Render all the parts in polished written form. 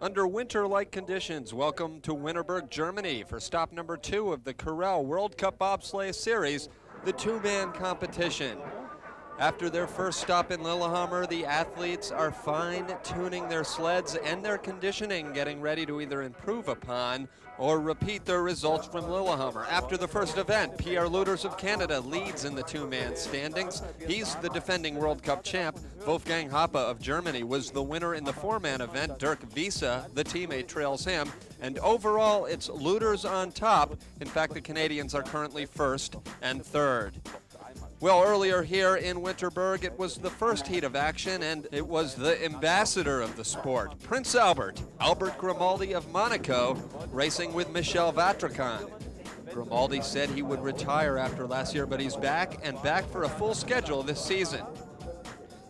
Under winter-like conditions, welcome to Winterberg, Germany for stop number 2 of the Corel World Cup Bobsleigh Series, the two-man competition. After their first stop in Lillehammer, the athletes are fine-tuning their sleds and their conditioning, getting ready to either improve upon or repeat their results from Lillehammer. After the first event, Pierre Luters of Canada leads in the two-man standings. He's the defending World Cup champ. Wolfgang Hoppe of Germany was the winner in the four-man event. Dirk Wiese, the teammate, trails him. And overall, it's Luters on top. In fact, the Canadians are currently first and third. Well, earlier here in Winterberg, it was the first heat of action, and it was the ambassador of the sport, Prince Albert Grimaldi of Monaco, racing with Michel Vatricon. Grimaldi said he would retire after last year, but he's back, and back for a full schedule this season.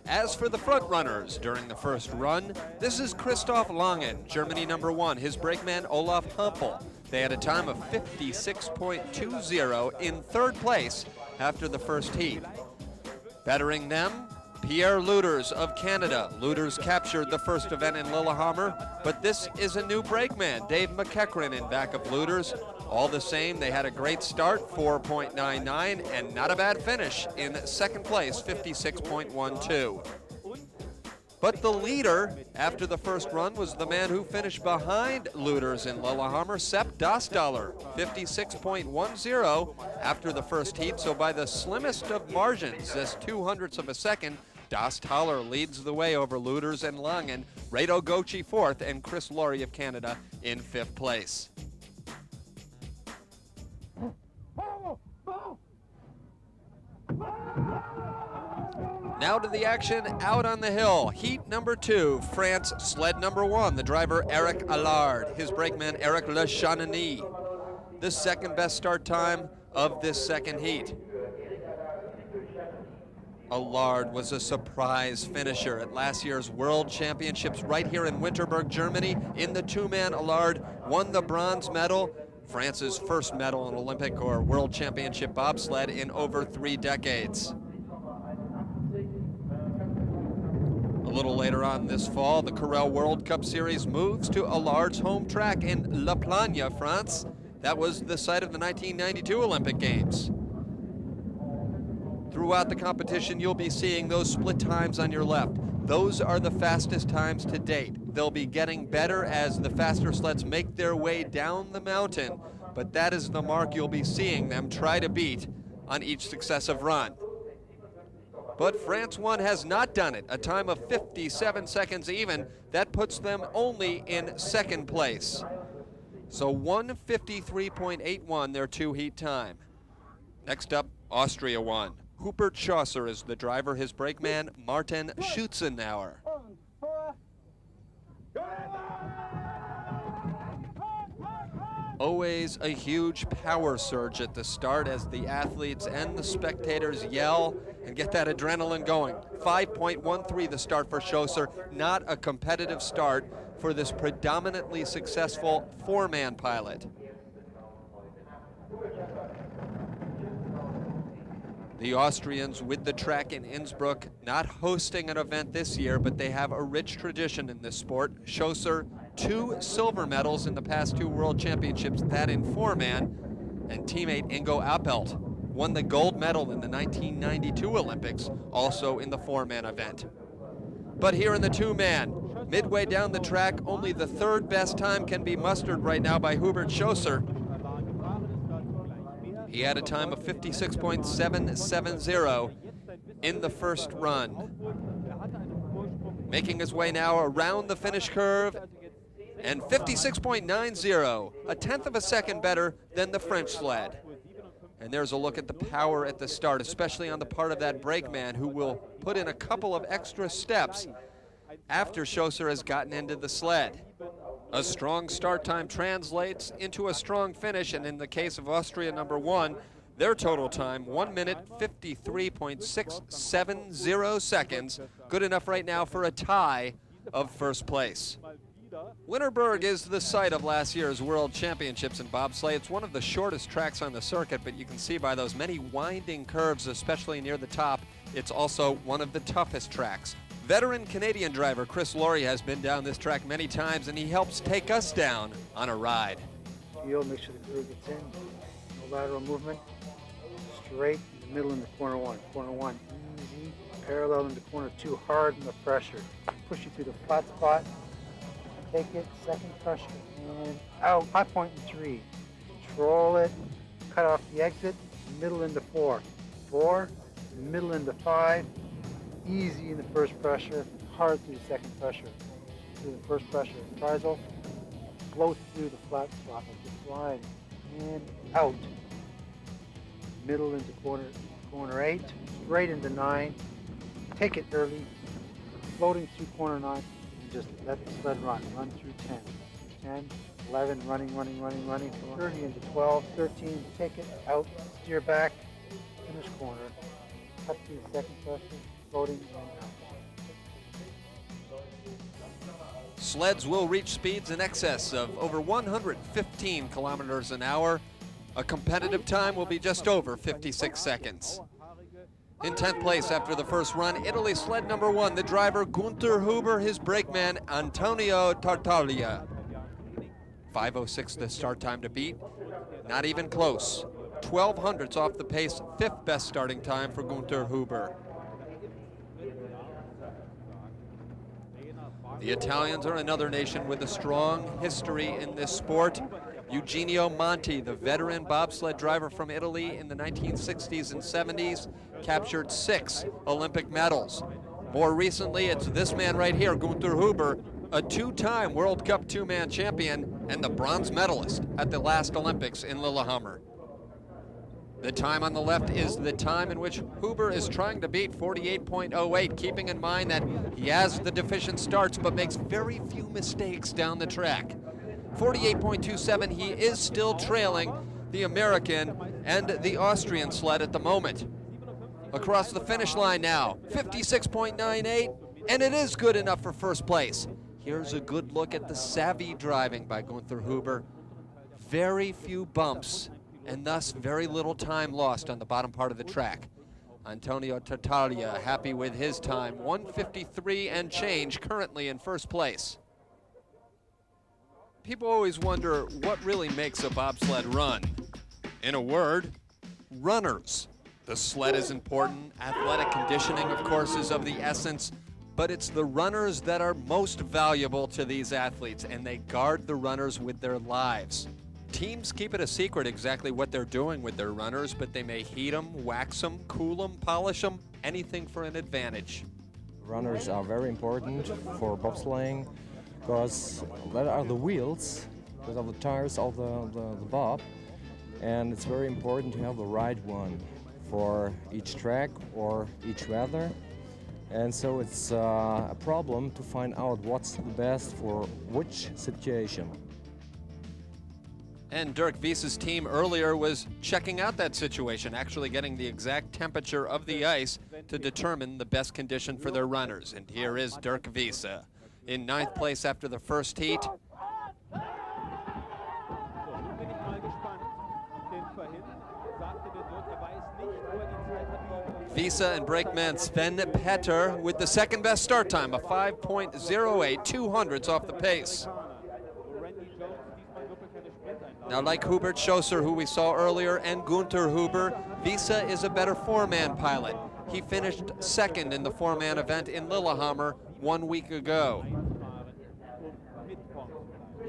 As for the front runners during the first run, this is Christoph Langen, Germany #1, his brakeman Olaf Hampel. They had a time of 56.20 in third place after the first heat. Bettering them, Pierre Luters of Canada. Luters captured the first event in Lillehammer, but this is a new brakeman, Dave McEachran, in back of Luters. All the same, they had a great start, 4.99, and not a bad finish in second place, 56.12. But the leader after the first run was the man who finished behind Luters in Lillehammer, Sepp Dastaller, 56.10 after the first heat. So by the slimmest of margins, just 0.02 of a second, Dastaller leads the way over Luters and Langen, Reto Gochi fourth, and Chris Laurie of Canada in fifth place. Now to the action out on the hill. Heat number 2, France sled #1, the driver Eric Allard, his brakeman Eric Le Chanany. The second best start time of this second heat. Allard was a surprise finisher at last year's World Championships right here in Winterberg, Germany. In the two-man, Allard won the bronze medal, France's first medal in Olympic or World Championship bobsled in over 3 decades. A little later on this fall, the Corel World Cup Series moves to Allard's home track in La Plagne, France. That was the site of the 1992 Olympic Games. Throughout the competition, you'll be seeing those split times on your left. Those are the fastest times to date. They'll be getting better as the faster sleds make their way down the mountain, but that is the mark you'll be seeing them try to beat on each successive run. But France 1 has not done it, a time of 57 seconds even. That puts them only in second place. So 1:53.81 their two-heat time. Next up, Austria 1. Hubert Schosser is the driver, his brakeman Martin Schutzenauer. Always a huge power surge at the start as the athletes and the spectators yell and get that adrenaline going. 5.13 the start for Schosser, not a competitive start for this predominantly successful four-man pilot. The Austrians with the track in Innsbruck, not hosting an event this year, but they have a rich tradition in this sport. Schosser, 2 silver medals in the past 2 World Championships, that in four-man, and teammate Ingo Appelt won the gold medal in the 1992 Olympics, also in the four-man event. But here in the two-man, midway down the track, only the third best time can be mustered right now by Hubert Schosser. He had a time of 56.770 in the first run. Making his way now around the finish curve, and 56.90, a tenth of a second better than the French sled. And there's a look at the power at the start, especially on the part of that brakeman who will put in a couple of extra steps after Schosser has gotten into the sled. A strong start time translates into a strong finish, and in the case of Austria #1, their total time, 1:53.670 seconds, good enough right now for a tie of first place. Winterberg is the site of last year's World Championships in bobsleigh. It's one of the shortest tracks on the circuit, but you can see by those many winding curves, especially near the top, it's also one of the toughest tracks. Veteran Canadian driver Chris Laurie has been down this track many times, and he helps take us down on a ride. Heel, make sure the crew gets in. No lateral movement. Straight in the middle into corner one. Corner one, easy. Parallel into corner two, hard in the pressure. Push you through the flat spot. Take it, second pressure, and out. High point in three. Control it. Cut off the exit. Middle into four. Four. Middle into five. Easy in the first pressure. Hard through the second pressure. Through the first pressure. Trizal. Float through the flat spot like you're flying. And out. Middle into corner eight. Straight into nine. Take it early. Floating through corner nine. And just let the sled run. Run through 10. 10, 11, running. 30 into 12, 13, take it out. Steer back. Finish corner. Cut through the second pressure. Floating and out. Sleds will reach speeds in excess of over 115 kilometers an hour. A competitive time will be just over 56 seconds. In 10th place after the first run, Italy sled number one, the driver Günther Huber, his brakeman Antonio Tartaglia. 5:06 the start time to beat. Not even close. 12 hundredths off the pace, fifth best starting time for Günther Huber. The Italians are another nation with a strong history in this sport. Eugenio Monti, the veteran bobsled driver from Italy in the 1960s and 70s, captured 6 Olympic medals. More recently, it's this man right here, Günther Huber, a 2-time World Cup two-man champion and the bronze medalist at the last Olympics in Lillehammer. The time on the left is the time in which Huber is trying to beat 48.08, keeping in mind that he has the deficient starts but makes very few mistakes down the track. 48.27, he is still trailing the American and the Austrian sled at the moment. Across the finish line now, 56.98, and it is good enough for first place. Here's a good look at the savvy driving by Günther Huber. Very few bumps, and thus very little time lost on the bottom part of the track. Antonio Tartaglia happy with his time, 1:53 and change, currently in first place. People always wonder what really makes a bobsled run. In a word, runners. The sled is important, athletic conditioning, of course, is of the essence, but it's the runners that are most valuable to these athletes, and they guard the runners with their lives. Teams keep it a secret exactly what they're doing with their runners, but they may heat them, wax them, cool them, polish them, anything for an advantage. Runners are very important for bobsleighing because that are the wheels, those are the tires of the bob, and it's very important to have the right one for each track or each weather. And so it's a problem to find out what's the best for which situation. And Dirk Wiese's team earlier was checking out that situation, actually getting the exact temperature of the ice to determine the best condition for their runners. And here is Dirk Wiese in 9th place after the first heat. Wiese and brakeman Sven Petter with the second best start time, a 5.08, 2 hundredths off the pace. Now, like Hubert Schosser, who we saw earlier, and Günther Huber, Wiese is a better four-man pilot. He finished second in the four-man event in Lillehammer 1 week ago.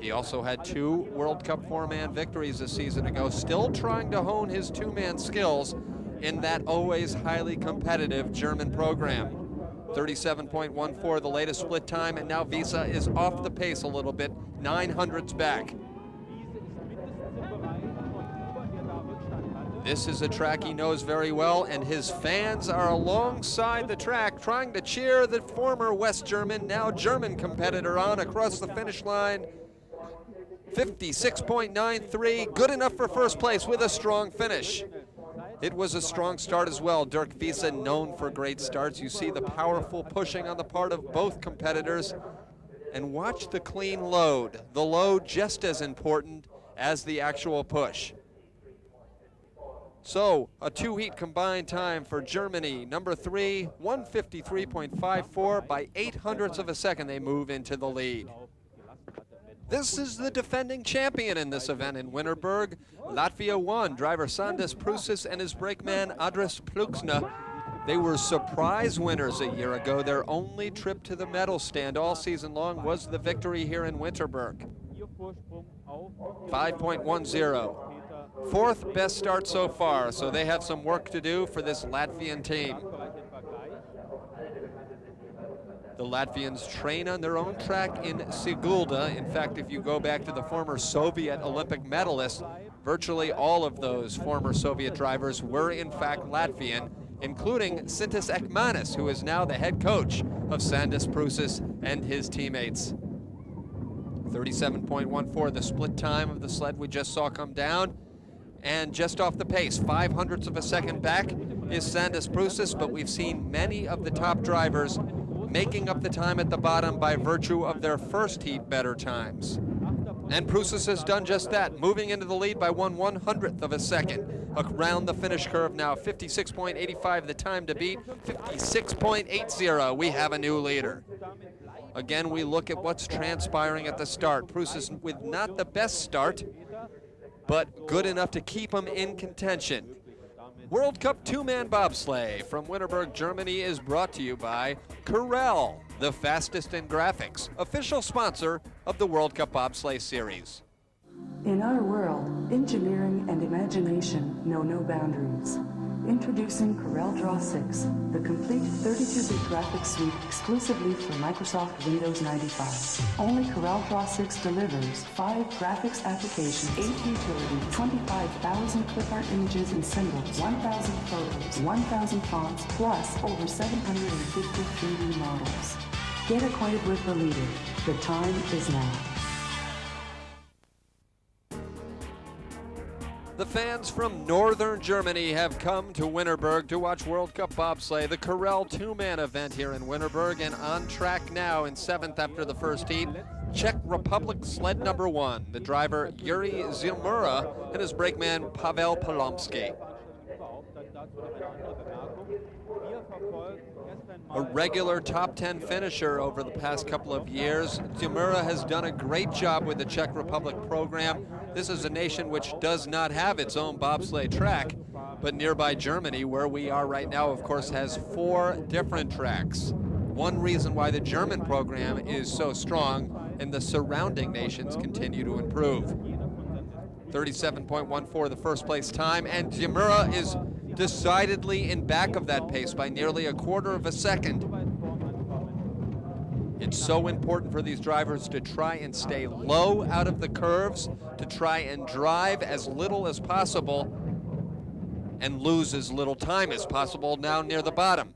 He also had 2 World Cup four-man victories a season ago, still trying to hone his two-man skills in that always highly competitive German program. 37.14 the latest split time, and now Wiese is off the pace a little bit, 9 hundredths back. This is a track he knows very well, and his fans are alongside the track trying to cheer the former West German, now German competitor on across the finish line. 56.93, good enough for first place with a strong finish. It was a strong start as well. Dirk Wiese, known for great starts. You see the powerful pushing on the part of both competitors. And watch the clean load. The load just as important as the actual push. So a two-heat combined time for Germany. Number 3, 153.54. By 0.08 of a second, they move into the lead. This is the defending champion in this event in Winterberg. Latvia won. Driver Sandis Prūsis and his brakeman Andris Plūksne. They were surprise winners a year ago. Their only trip to the medal stand all season long was the victory here in Winterberg. 5.10. Fourth best start so far, so they have some work to do for this Latvian team. The Latvians train on their own track in Sigulda. In fact, if you go back to the former Soviet Olympic medalists, virtually all of those former Soviet drivers were in fact Latvian, including Sintis Ekmanis, who is now the head coach of Sandis Prūsis and his teammates. 37.14, the split time of the sled we just saw come down. And just off the pace, 0.05 of a second back is Sandis Prūsis, but we've seen many of the top drivers making up the time at the bottom by virtue of their first heat better times. And Prūsis has done just that, moving into the lead by 1/100th of a second. Around the finish curve now, 56.85 the time to beat, 56.80. We have a new leader. Again, we look at what's transpiring at the start. Prūsis with not the best start, but good enough to keep him in contention. World Cup two-man bobsleigh from Winterberg, Germany is brought to you by Carell, the fastest in graphics, official sponsor of the World Cup bobsleigh series. In our world, engineering and imagination know no boundaries. Introducing Corel Draw 6, the complete 32-bit graphics suite exclusively for Microsoft Windows 95. Only Corel Draw 6 delivers 5 graphics applications, 8 utilities, 25,000 clip art images and symbols, 1,000 photos, 1,000 fonts, plus over 750 3D models. Get acquainted with the leader. The time is now. The fans from northern Germany have come to Winterberg to watch World Cup bobsleigh, the Carell two-man event here in Winterberg, and on track now in 7th after the first heat, Czech Republic sled number 1, the driver Yuri Zilmura and his brakeman Pavel Polomsky. A regular top 10 finisher over the past couple of years, Zilmura has done a great job with the Czech Republic program. This is a nation which does not have its own bobsleigh track, but nearby Germany, where we are right now, of course, has 4 different tracks. One reason why the German program is so strong and the surrounding nations continue to improve. 37.14 the first place time, and Zilmura is decidedly in back of that pace by nearly 1/4 of a second. It's so important for these drivers to try and stay low out of the curves, to try and drive as little as possible and lose as little time as possible down near the bottom.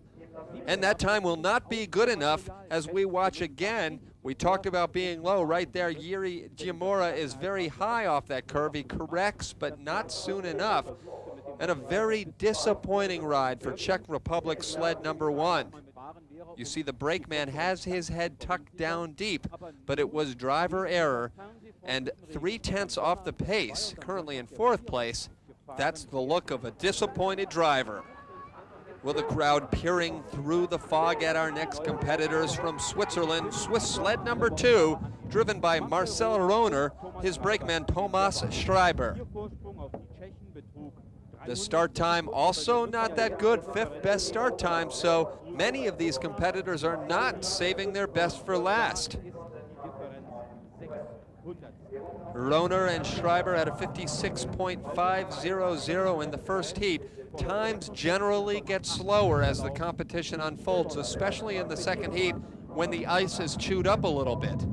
And that time will not be good enough as we watch again. We talked about being low right there. Yuri Zilmura is very high off that curve. He corrects, but not soon enough. And a very disappointing ride for Czech Republic sled number 1. You see the brakeman has his head tucked down deep, but it was driver error, and 0.3 off the pace, currently in 4th place. That's the look of a disappointed driver. Well, the crowd peering through the fog at our next competitors from Switzerland, Swiss sled number 2, driven by Marcel Rohner, his brakeman Thomas Schreiber. The start time also not that good, 5th best start time, so many of these competitors are not saving their best for last. Rohner and Schreiber at a 56.500 in the first heat. Times generally get slower as the competition unfolds, especially in the second heat when the ice is chewed up a little bit.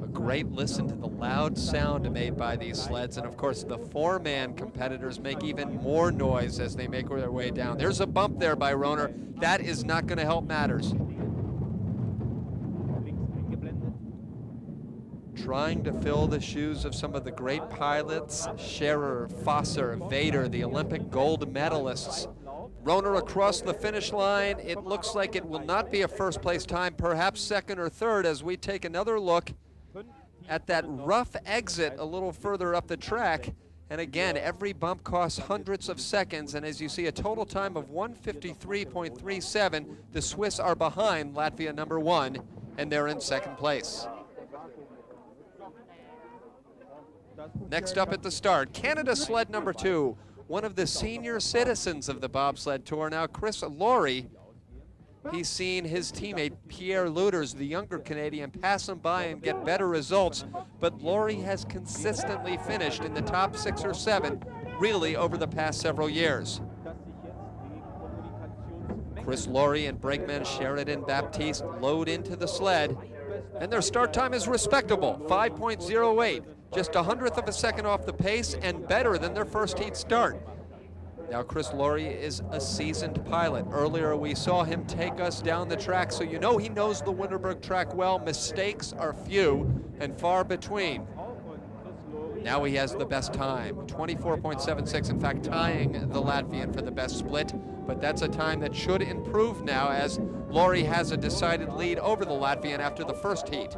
A great listen to the loud sound made by these sleds, and of course the 4-man competitors make even more noise as they make their way down. There's a bump there by Rohner. That is not going to help matters. Trying to fill the shoes of some of the great pilots, Scherer, Fosser, Vader, the Olympic gold medalists. Rohner across the finish line. It looks like it will not be a first place time, perhaps 2nd or 3rd, as we take another look at that rough exit a little further up the track. And again, every bump costs hundreds of seconds, and as you see, a total time of 1:53.37. The Swiss are behind Latvia number 1, and they're in second place. Next up at the start, Canada sled number 2, one of the senior citizens of the bobsled tour now, Chris Laurie. He's seen his teammate Pierre Luders, the younger Canadian, pass him by and get better results, but Laurie has consistently finished in the top 6 or 7, really over the past several years. Chris Laurie and brakeman Sheridan Baptiste load into the sled, and their start time is respectable, 5.08, just 100th of a second off the pace and better than their first heat start. Now, Chris Laurie is a seasoned pilot. Earlier, we saw him take us down the track, so you know he knows the Winterberg track well. Mistakes are few and far between. Now he has the best time, 24.76, in fact, tying the Latvian for the best split, but that's a time that should improve now as Laurie has a decided lead over the Latvian after the first heat.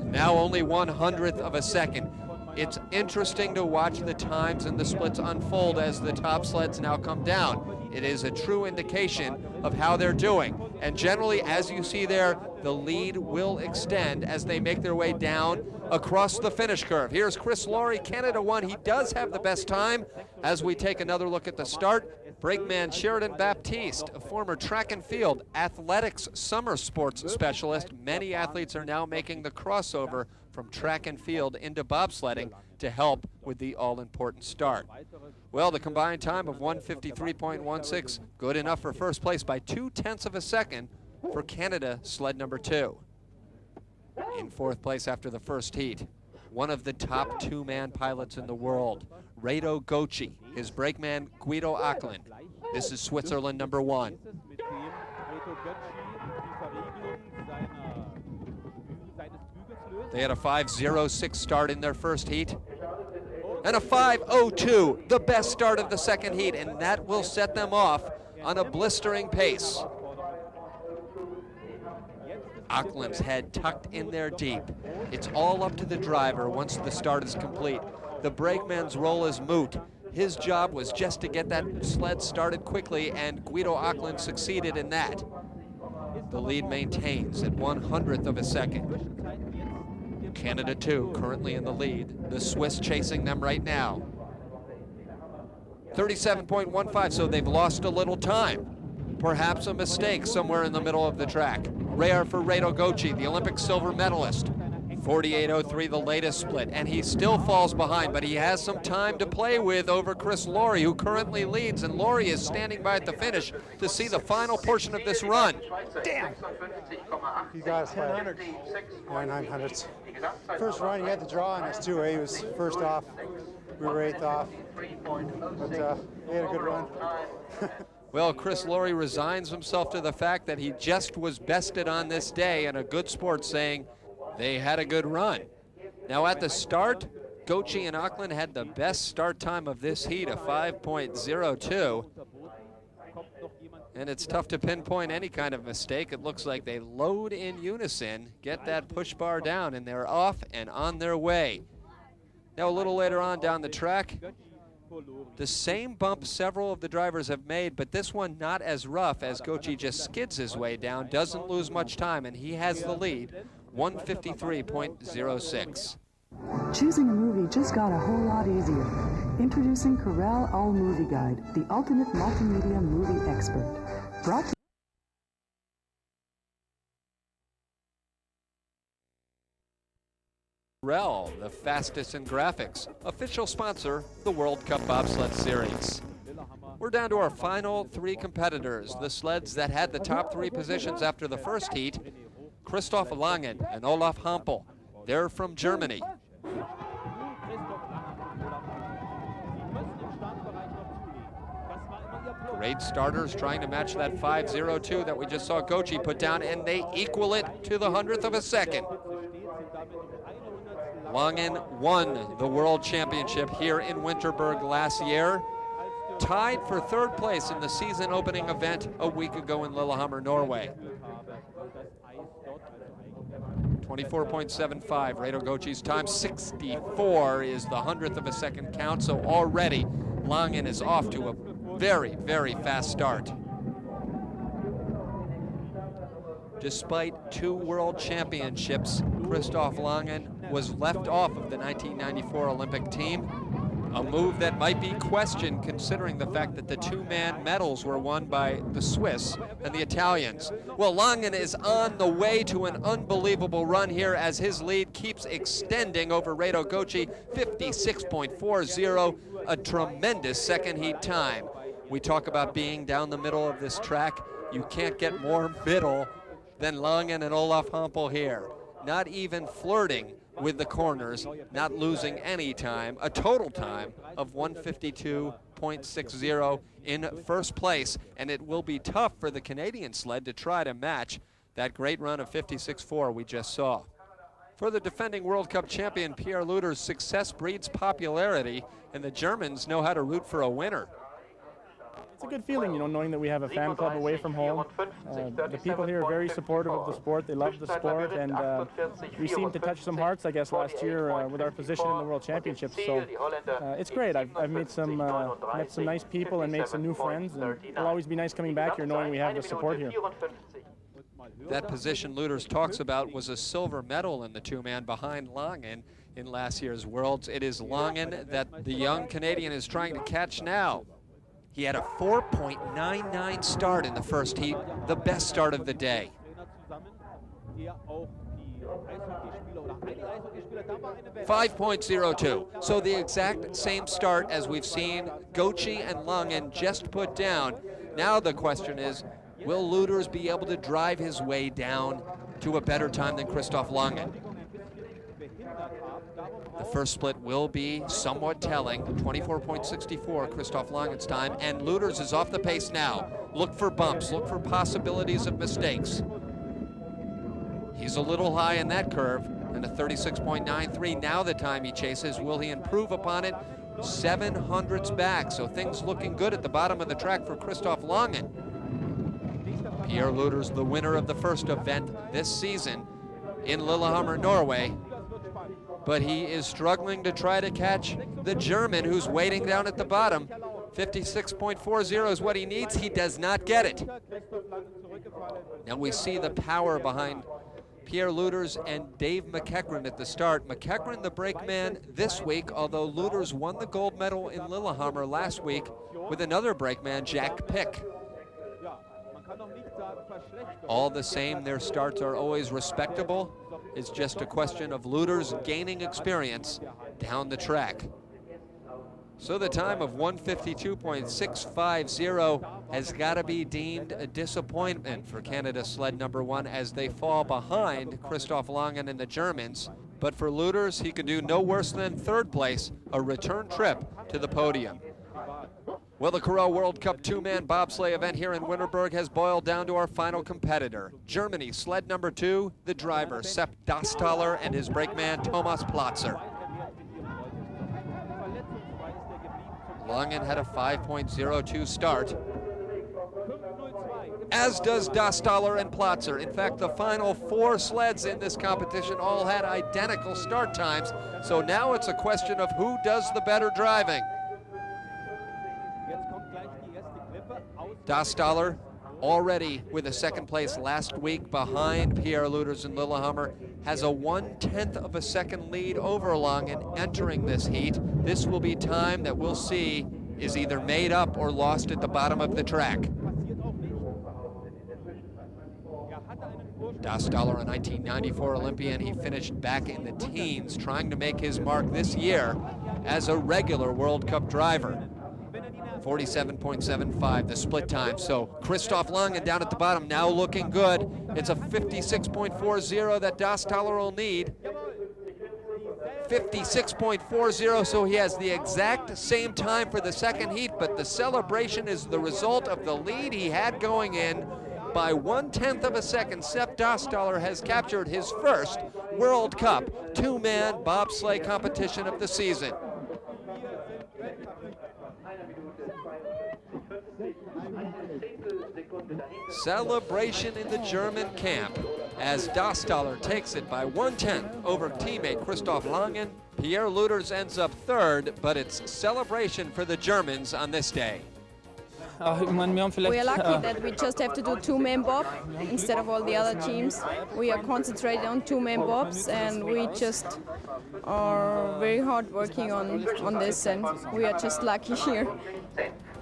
Now only 100th of a second. It's interesting to watch the times and the splits unfold as the top sleds now come down. It is a true indication of how they're doing. And generally, as you see there, the lead will extend as they make their way down across the finish curve. Here's Chris Laurie, Canada 1. He does have the best time. As we take another look at the start, brakeman Sheridan Baptiste, a former track and field athletics summer sports specialist. Many athletes are now making the crossover from track and field into bobsledding to help with the all-important start. Well, the combined time of 1:53.16, good enough for first place by 0.2 of a second for Canada sled number 2. In fourth place after the first heat, one of the top 2-man pilots in the world, Reto Goci, his brakeman Guido Acklin. This is Switzerland number 1. They had a 5.06 start in their first heat, and a 5.02, the best start of the second heat, and that will set them off on a blistering pace. Acklin's head tucked in there deep. It's all up to the driver once the start is complete. The brakeman's role is moot. His job was just to get that sled started quickly, and Guido Acklin succeeded in that. The lead maintains at 100th of a second. Canada 2 currently in the lead. The Swiss chasing them right now. 37.15, so they've lost a little time. Perhaps a mistake somewhere in the middle of the track. Rare for Reto Goci, the Olympic silver medalist. 48.03, the latest split, and he still falls behind, but he has some time to play with over Chris Laurie, who currently leads, and Laurie is standing by at the finish to see the final portion of this run. Damn! You got us by 900s. First run, he had the draw on us too. He was first off. We were 8th off. But he had a good run. Well, Chris Laurie resigns himself to the fact that he just was bested on this day, and a good sport saying they had a good run. Now at the start, Goci and Acklin had the best start time of this heat, a 5.02. And it's tough to pinpoint any kind of mistake. It looks like they load in unison, get that push bar down, and they're off and on their way. Now a little later on down the track, the same bump several of the drivers have made, but this one not as rough as Goci just skids his way down, doesn't lose much time, and he has the lead, 1:53.06. Choosing a movie just got a whole lot easier. Introducing Corel All Movie Guide, the ultimate multimedia movie expert. Brought to Corel, the fastest in graphics, official sponsor, the World Cup Bobsled Series. We're down to our final 3 competitors, the sleds that had the top 3 positions after the first heat, Christoph Langen and Olaf Hampel. They're from Germany. Great starters trying to match that 5.02 that we just saw Goci put down, and they equal it to the 100th of a second. Langen won the World Championship here in Winterberg last year, tied for 3rd place in the season opening event a week ago in Lillehammer, Norway. 24.75, Reto Gochi's time. 64 is the 100th of a second count, so already Langen is off to a very, very fast start. Despite 2 world championships, Christoph Langen was left off of the 1994 Olympic team, a move that might be questioned considering the fact that the 2-man medals were won by the Swiss and the Italians. Well, Langen is on the way to an unbelievable run here as his lead keeps extending over Reto Gochi, 56.40, a tremendous second heat time. We talk about being down the middle of this track. You can't get more middle than Langen and Olaf Hampel here. Not even flirting with the corners, not losing any time, a total time of 152.60 in first place, and it will be tough for the Canadian sled to try to match that great run of 56.4 we just saw. For the defending World Cup champion Pierre Luder's success breeds popularity, and the Germans know how to root for a winner. It's a good feeling, you know, knowing that we have a fan club away from home. The people here are very supportive of the sport. They love the sport, and we seem to touch some hearts, I guess, last year with our position in the World Championships. So it's great. I've met some nice people and made some new friends, and it'll always be nice coming back here knowing we have the support here. That position Luders talks about was a silver medal in the 2-man behind Langen in last year's Worlds. It is Langen that the young Canadian is trying to catch now. He had a 4.99 start in the first heat, the best start of the day. 5.02, so the exact same start as we've seen Gochi and Langen just put down. Now the question is, will Luders be able to drive his way down to a better time than Christoph Langen? The first split will be somewhat telling, 24.64 Christoph Langen's time, and Luders is off the pace now. Look for bumps, look for possibilities of mistakes. He's a little high in that curve, and a 36.93 now the time he chases. Will he improve upon it? 700ths back, so things looking good at the bottom of the track for Christoph Langen. Pierre Luders, the winner of the first event this season in Lillehammer, Norway. But he is struggling to try to catch the German who's waiting down at the bottom. 56.40 is what he needs. He does not get it. Now we see the power behind Pierre Luders and Dave McEachran at the start. McEachran, the brakeman this week, although Luders won the gold medal in Lillehammer last week with another brakeman, Jack Pick. All the same, their starts are always respectable. It's just a question of Luders gaining experience down the track. So the time of 152.650 has got to be deemed a disappointment for Canada sled number 1 as they fall behind Christoph Langen and the Germans. But for Luders, he could do no worse than third place, a return trip to the podium. Well, the Corel World Cup 2-man bobsleigh event here in Winterberg has boiled down to our final competitor. Germany, sled number 2, the driver, Sepp Dastaller, and his brakeman, Thomas Platzer. Langen had a 5.02 start, as does Dastaller and Platzer. In fact, the final 4 sleds in this competition all had identical start times, so now it's a question of who does the better driving. Dastaller already with a second place last week behind Pierre Luders and Lillehammer, has a 1/10 of a second lead over Langen entering this heat. This will be time that we'll see is either made up or lost at the bottom of the track. Dastaller, a 1994 Olympian, he finished back in the teens, trying to make his mark this year as a regular World Cup driver. 47.75 the split time. So Christoph Langen down at the bottom now looking good. It's a 56.40 that Dastaller will need. 56.40, so he has the exact same time for the second heat, but the celebration is the result of the lead he had going in. By 1/10 of a second, Sepp Dastaller has captured his first World Cup 2-man bobsleigh competition of the season. Celebration in the German camp as Dosttaler takes it by 1/10 over teammate Christoph Langen. Pierre Luters ends up third, but it's celebration for the Germans on this day. We are lucky that we just have to do two-man bob instead of all the other teams. We are concentrated on two-man bobs, and we just are very hard working on this, and we are just lucky here.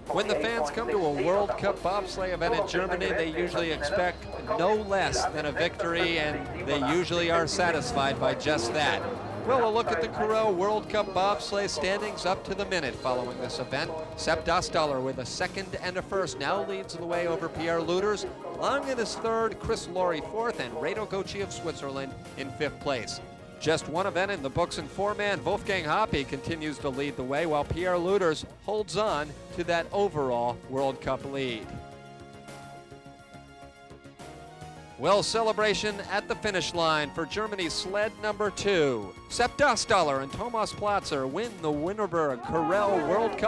When the fans come to a World Cup bobsleigh event in Germany, they usually expect no less than a victory, and they usually are satisfied by just that. Well, a look at the Carell World Cup bobsleigh standings up to the minute following this event. Sepp Dosttaler with a second and a first now leads the way over Pierre Luters. Langen is third, Chris Laurie fourth, and Reto Goci of Switzerland in fifth place. Just one event in the books, and four-man Wolfgang Hoppe continues to lead the way while Pierre Luters holds on to that overall World Cup lead. Well, celebration at the finish line for Germany's sled number 2. Sepp Dosttaler and Thomas Platzer win the Winterberg Carell World Cup